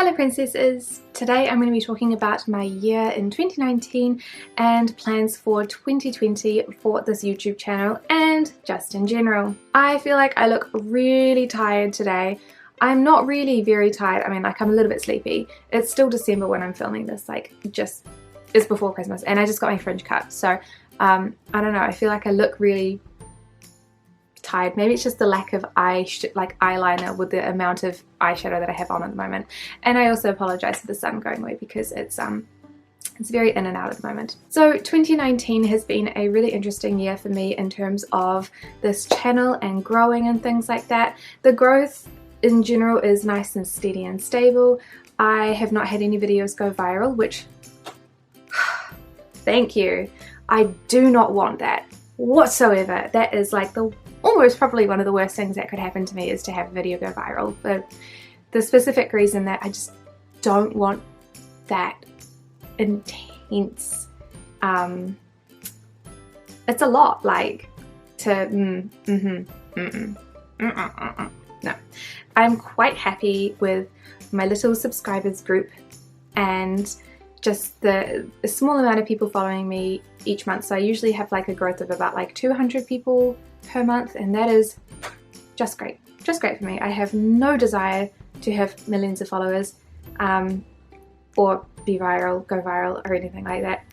Hello princesses! Today I'm going to be talking about my year in 2019 and plans for 2020 for this YouTube channel and just in general. I feel like I look really tired today. I'm not really very tired, I'm a little bit sleepy. It's still December when I'm filming this, it's before Christmas and I just got my fringe cut, so I don't know, I feel like I look really tired. Maybe it's just the lack of eyeliner with the amount of eyeshadow that I have on at the moment. And I also apologize for the sun going away because it's very in and out at the moment. So 2019 has been a really interesting year for me in terms of this channel and growing and things like that. The growth in general is nice and steady and stable. I have not had any videos go viral, which thank you. I do not want that whatsoever. That is like almost probably one of the worst things that could happen to me, is to have a video go viral, for the specific reason that I just don't want that intense, it's a lot, no. I'm quite happy with my little subscribers group and just the small amount of people following me each month. So I usually have a growth of about 200 people per month, and that is just great for me. I have no desire to have millions of followers or be viral, go viral or anything like that.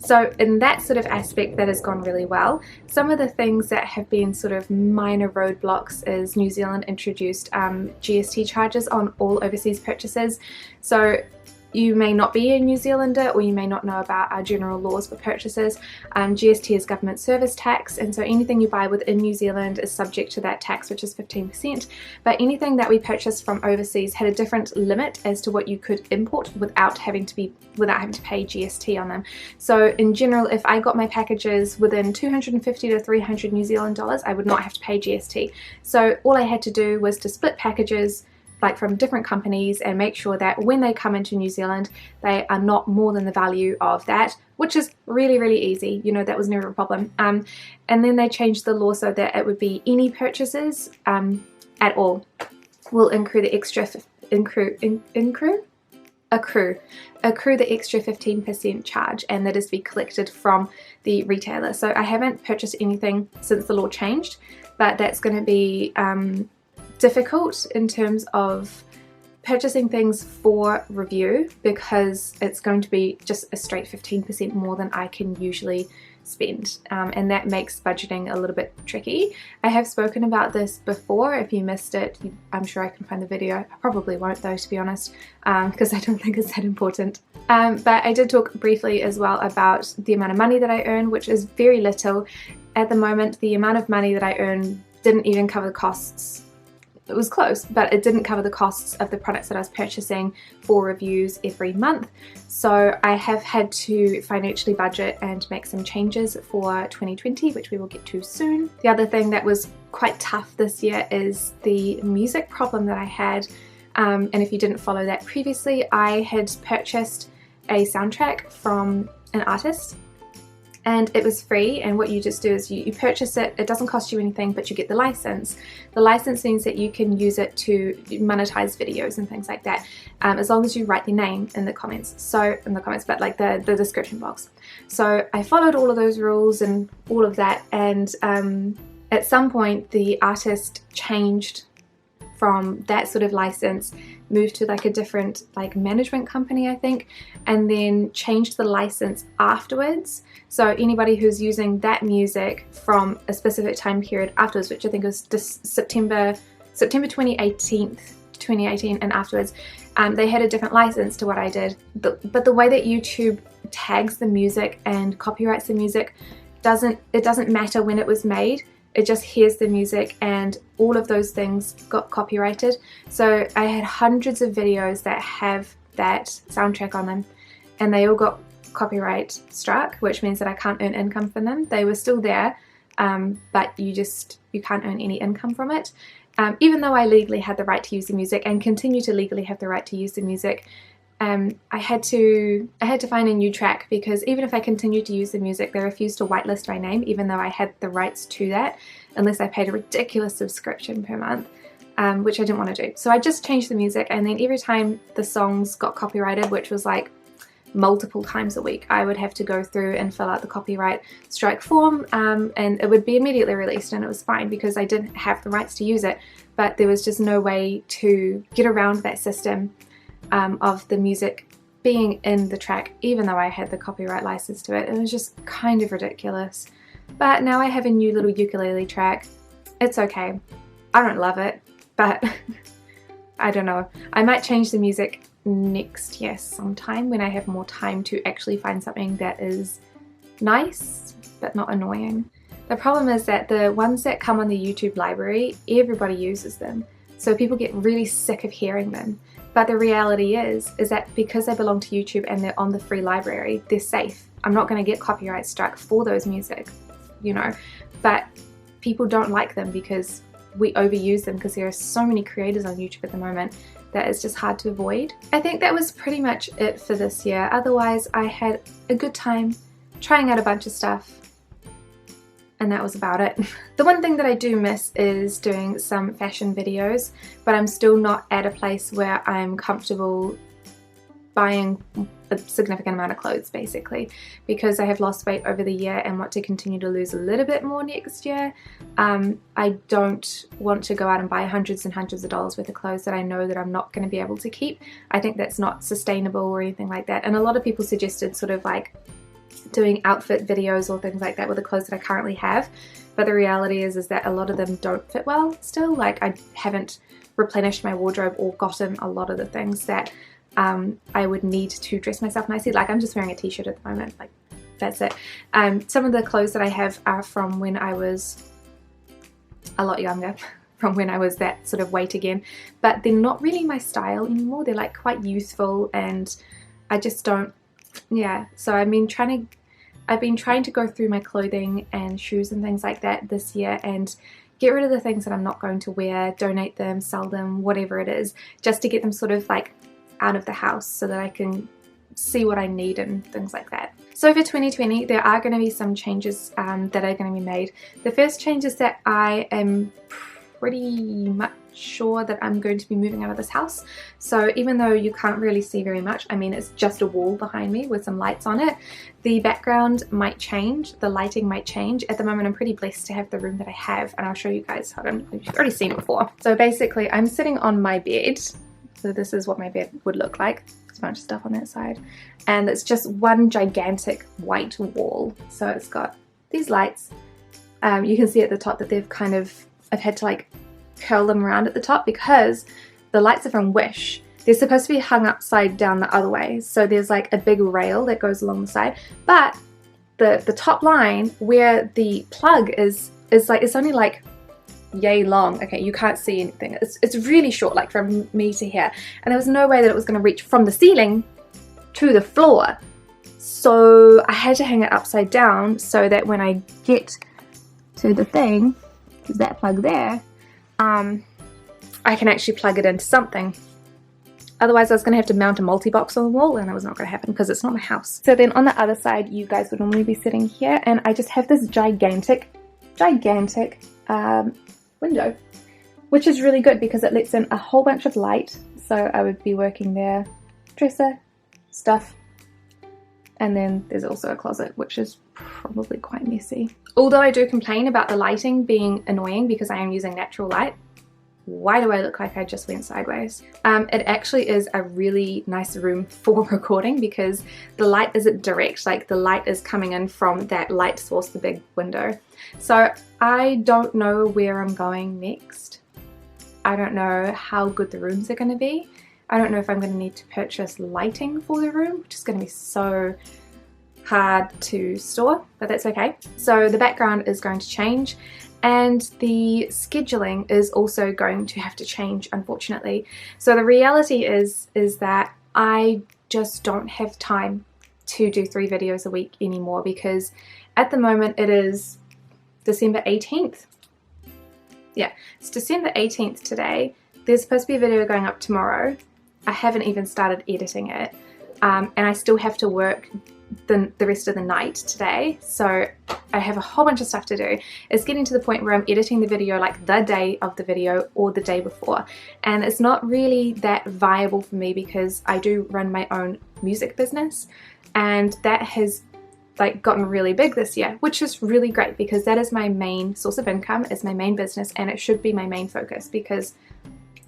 So in that sort of aspect, that has gone really well. Some of the things that have been sort of minor roadblocks is New Zealand introduced GST charges on all overseas purchases. So you may not be a New Zealander, or you may not know about our general laws for purchases. GST is government service tax, and so anything you buy within New Zealand is subject to that tax, which is 15%. But anything that we purchased from overseas had a different limit as to what you could import without having to pay GST on them. So in general, if I got my packages within 250 to 300 New Zealand dollars, I would not have to pay GST. So all I had to do was to split packages from different companies and make sure that when they come into New Zealand, they are not more than the value of that, which is really, really easy. You know, that was never a problem. And then they changed the law so that it would be any purchases at all will accrue the extra 15% charge, and that is to be collected from the retailer. So I haven't purchased anything since the law changed, but that's going to be difficult in terms of purchasing things for review, because it's going to be just a straight 15% more than I can usually spend, and that makes budgeting a little bit tricky. I have spoken about this before. If you missed it, I'm sure I can find the video. I probably won't though, to be honest, because I don't think it's that important. But I did talk briefly as well about the amount of money that I earn, which is very little. At the moment, the amount of money that I earn didn't even cover the costs. It was close, but it didn't cover the costs of the products that I was purchasing for reviews every month. So I have had to financially budget and make some changes for 2020, which we will get to soon. The other thing that was quite tough this year is the music problem that I had. And if you didn't follow that previously, I had purchased a soundtrack from an artist, and it was free, and what you just do is you purchase it. It doesn't cost you anything, but you get the license. The license means that you can use it to monetize videos and things like that, as long as you write the name in the comments. But the description box. So I followed all of those rules and all of that, and at some point the artist changed from that sort of license, moved to a different management company, I think, and then changed the license afterwards. So anybody who's using that music from a specific time period afterwards, which I think was September 2018 and afterwards, they had a different license to what I did. But the way that YouTube tags the music and copyrights the music doesn't matter when it was made. It just hears the music, and all of those things got copyrighted. So I had hundreds of videos that have that soundtrack on them, and they all got copyright struck, which means that I can't earn income from them. They were still there, but you can't earn any income from it. Even though I legally had the right to use the music and continue to legally have the right to use the music, I had to find a new track, because even if I continued to use the music, they refused to whitelist my name, even though I had the rights to that, unless I paid a ridiculous subscription per month. which I didn't want to do. So I just changed the music, and then every time the songs got copyrighted, which was like multiple times a week, I would have to go through and fill out the copyright strike form, and it would be immediately released, and it was fine because I didn't have the rights to use it, but there was just no way to get around that system of the music being in the track even though I had the copyright license to it. It was just kind of ridiculous. But now I have a new little ukulele track. It's okay. I don't love it, but I don't know. I might change the music next year sometime when I have more time to actually find something that is nice but not annoying. The problem is that the ones that come on the YouTube library, everybody uses them, so people get really sick of hearing them. But the reality is that because they belong to YouTube and they're on the free library, they're safe. I'm not going to get copyright struck for those music, you know, but people don't like them because we overuse them, because there are so many creators on YouTube at the moment that it's just hard to avoid. I think that was pretty much it for this year. Otherwise, I had a good time trying out a bunch of stuff, and that was about it. The one thing that I do miss is doing some fashion videos, but I'm still not at a place where I'm comfortable buying a significant amount of clothes, basically, because I have lost weight over the year and want to continue to lose a little bit more next year. I don't want to go out and buy hundreds and hundreds of dollars worth of clothes that I know that I'm not going to be able to keep. I think that's not sustainable or anything like that, and a lot of people suggested sort of like doing outfit videos or things like that with the clothes that I currently have, but the reality is that a lot of them don't fit well still. Like, I haven't replenished my wardrobe or gotten a lot of the things that I would need to dress myself nicely. Like, I'm just wearing a t-shirt at the moment, like that's it. Some of the clothes that I have are from when I was a lot younger, from when I was that sort of weight again, but they're not really my style anymore. They're like quite youthful, and I just don't, yeah. So I've been trying to go through my clothing and shoes and things like that this year and get rid of the things that I'm not going to wear, donate them, sell them, whatever it is, just to get them sort of like out of the house so that I can see what I need and things like that. So for 2020, there are going to be some changes that are going to be made. The first change is that I am pretty much sure that I'm going to be moving out of this house. So even though you can't really see very much, I mean, it's just a wall behind me with some lights on it, the background might change, the lighting might change. At the moment, I'm pretty blessed to have the room that I have, and I'll show you guys. Hold on, you've already seen it before. So basically, I'm sitting on my bed. So this is what my bed would look like. There's a bunch of stuff on that side, and it's just one gigantic white wall. So it's got these lights. You can see at the top that they've kind of, I've had to like curl them around at the top because the lights are from Wish. They're supposed to be hung upside down the other way. So there's like a big rail that goes along the side, but the top line where the plug is like, it's only like yay long. Okay, you can't see anything. It's really short, like from me to here, and there was no way that it was going to reach from the ceiling to the floor. So I had to hang it upside down so that when I get to the thing, there's that plug there, I can actually plug it into something. Otherwise I was going to have to mount a multi-box on the wall, and that was not going to happen because it's not my house. So then on the other side, you guys would normally be sitting here, and I just have this gigantic window, which is really good because it lets in a whole bunch of light. So I would be working there, dresser, stuff, and then there's also a closet, which is probably quite messy. Although I do complain about the lighting being annoying because I am using natural light. Why do I look like I just went sideways? It actually is a really nice room for recording because the light isn't direct, like the light is coming in from that light source, the big window. So I don't know where I'm going next. I don't know how good the rooms are going to be. I don't know if I'm going to need to purchase lighting for the room, which is going to be so hard to store, but that's okay. So the background is going to change, and the scheduling is also going to have to change, unfortunately. So the reality is that I just don't have time to do 3 videos a week anymore, because at the moment it is December 18th. Yeah, it's December 18th today. There's supposed to be a video going up tomorrow. I haven't even started editing it, and I still have to work the rest of the night today, so I have a whole bunch of stuff to do. It's getting to the point where I'm editing the video like the day of the video or the day before, and it's not really that viable for me because I do run my own music business, and that has like gotten really big this year, which is really great because that is my main source of income, it's my main business, and it should be my main focus because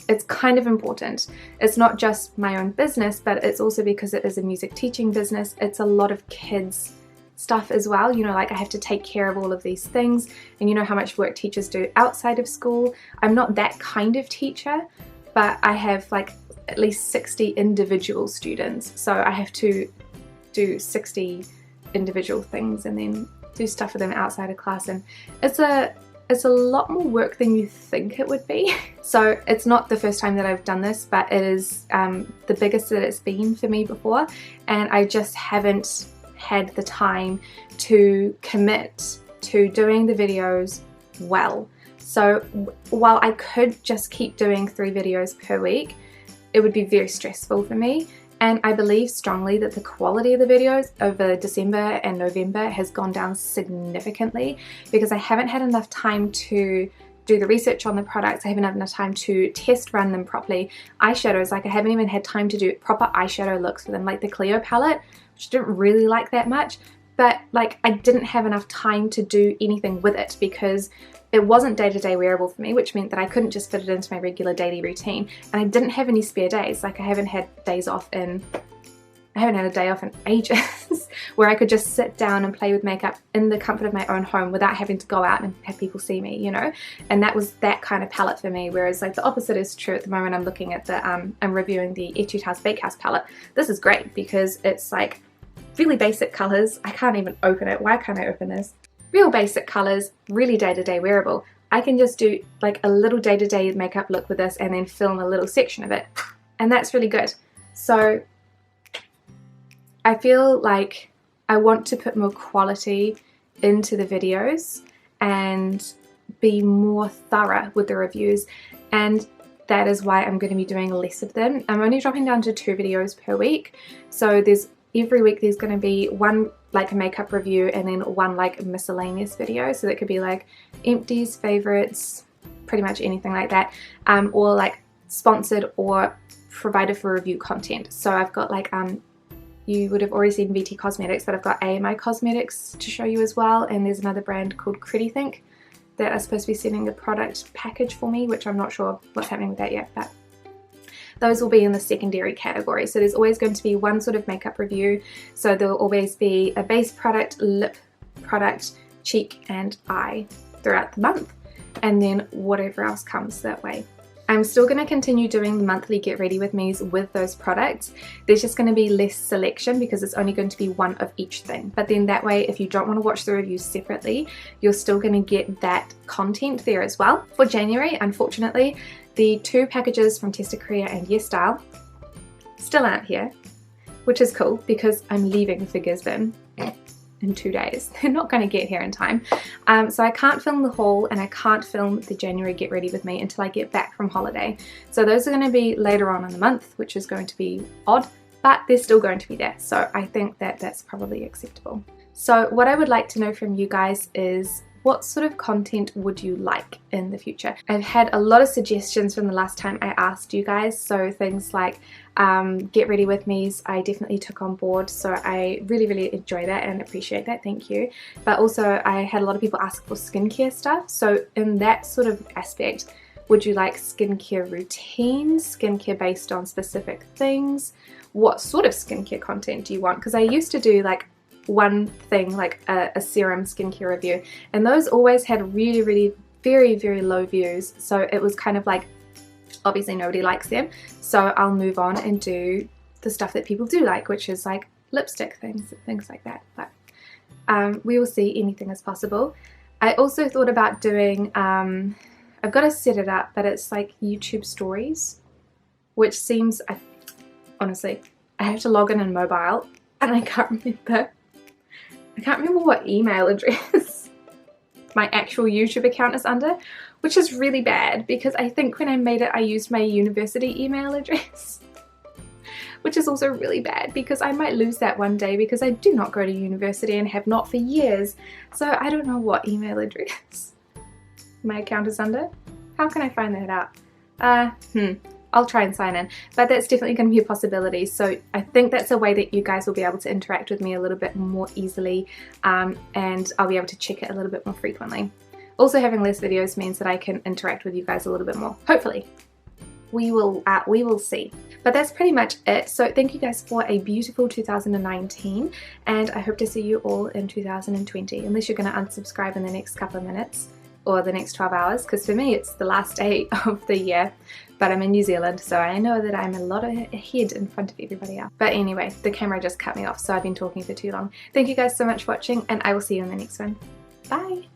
it's kind of important. It's not just my own business, but it's also because it is a music teaching business. It's a lot of kids stuff as well, you know, like I have to take care of all of these things, and you know how much work teachers do outside of school. I'm not that kind of teacher, but I have like at least 60 individual students, so I have to do 60 individual things and then do stuff for them outside of class, and it's a lot more work than you think it would be. So it's not the first time that I've done this, but it is the biggest that it's been for me before, and I just haven't had the time to commit to doing the videos well. So while I could just keep doing 3 videos per week, it would be very stressful for me. And I believe strongly that the quality of the videos over December and November has gone down significantly because I haven't had enough time to do the research on the products. I haven't had enough time to test run them properly. Eyeshadows, like I haven't even had time to do proper eyeshadow looks for them, like the Kbeauty palette, which I didn't really like that much, but like I didn't have enough time to do anything with it because it wasn't day-to-day wearable for me, which meant that I couldn't just fit it into my regular daily routine, and I didn't have any spare days. Like I haven't had a day off in ages where I could just sit down and play with makeup in the comfort of my own home without having to go out and have people see me, you know. And that was that kind of palette for me, whereas like the opposite is true at the moment. I'm looking at the I'm reviewing the Etude House Bake House palette. This is great because it's like really basic colors. I can't even open it. Why can't I open this? Real basic colors, really day-to-day wearable. I can just do like a little day-to-day makeup look with this and then film a little section of it, and that's really good. So I feel like I want to put more quality into the videos and be more thorough with the reviews, and that is why I'm going to be doing less of them. I'm only dropping down to 2 videos per week, so every week there's going to be one like a makeup review and then one like miscellaneous video, so that could be like empties, favorites, pretty much anything like that, or like sponsored or provided for review content. So I've got like you would have already seen VT Cosmetics, but I've got AMI Cosmetics to show you as well, and there's another brand called Kbeauty that are supposed to be sending a product package for me, which I'm not sure what's happening with that yet, but those will be in the secondary category. So there's always going to be one sort of makeup review. So there will always be a base product, lip product, cheek and eye throughout the month, and then whatever else comes that way. I'm still going to continue doing the monthly Get Ready With Me's with those products. There's just going to be less selection because it's only going to be one of each thing. But then that way, if you don't want to watch the reviews separately, you're still going to get that content there as well. For January, unfortunately, the 2 packages from Testa Korea and Yes Style still aren't here, which is cool because I'm leaving for Gisborne in 2 days. They're not going to get here in time. So I can't film the haul and I can't film the January Get Ready With Me until I get back from holiday. So those are going to be later on in the month, which is going to be odd, but they're still going to be there. So I think that that's probably acceptable. So what I would like to know from you guys is, what sort of content would you like in the future? I've had a lot of suggestions from the last time I asked you guys, so things like Get Ready With Me's I definitely took on board, so I really enjoy that and appreciate that, thank you. But also I had a lot of people ask for skincare stuff, so in that sort of aspect, would you like skincare routines, skincare based on specific things? What sort of skincare content do you want? Because I used to do like one thing, like a serum skincare review, and those always had really very low views, so it was kind of like obviously nobody likes them, so I'll move on and do the stuff that people do like, which is like lipstick things like that. But we will see, anything is possible. I also thought about doing I've got to set it up, but it's like YouTube stories, which seems, honestly I have to log in mobile and I can't remember what email address my actual YouTube account is under, which is really bad because I think when I made it I used my university email address. which is also really bad because I might lose that one day because I do not go to university and have not for years. So I don't know what email address my account is under. How can I find that out? I'll try and sign in, but that's definitely going to be a possibility. So I think that's a way that you guys will be able to interact with me a little bit more easily, and I'll be able to check it a little bit more frequently. Also, having less videos means that I can interact with you guys a little bit more, hopefully. We will see. But that's pretty much it. So thank you guys for a beautiful 2019, and I hope to see you all in 2020, unless you're going to unsubscribe in the next couple of minutes or the next 12 hours, because for me it's the last day of the year, but I'm in New Zealand, so I know that I'm a lot ahead in front of everybody else. But anyway, the camera just cut me off, so I've been talking for too long. Thank you guys so much for watching, and I will see you in the next one. Bye!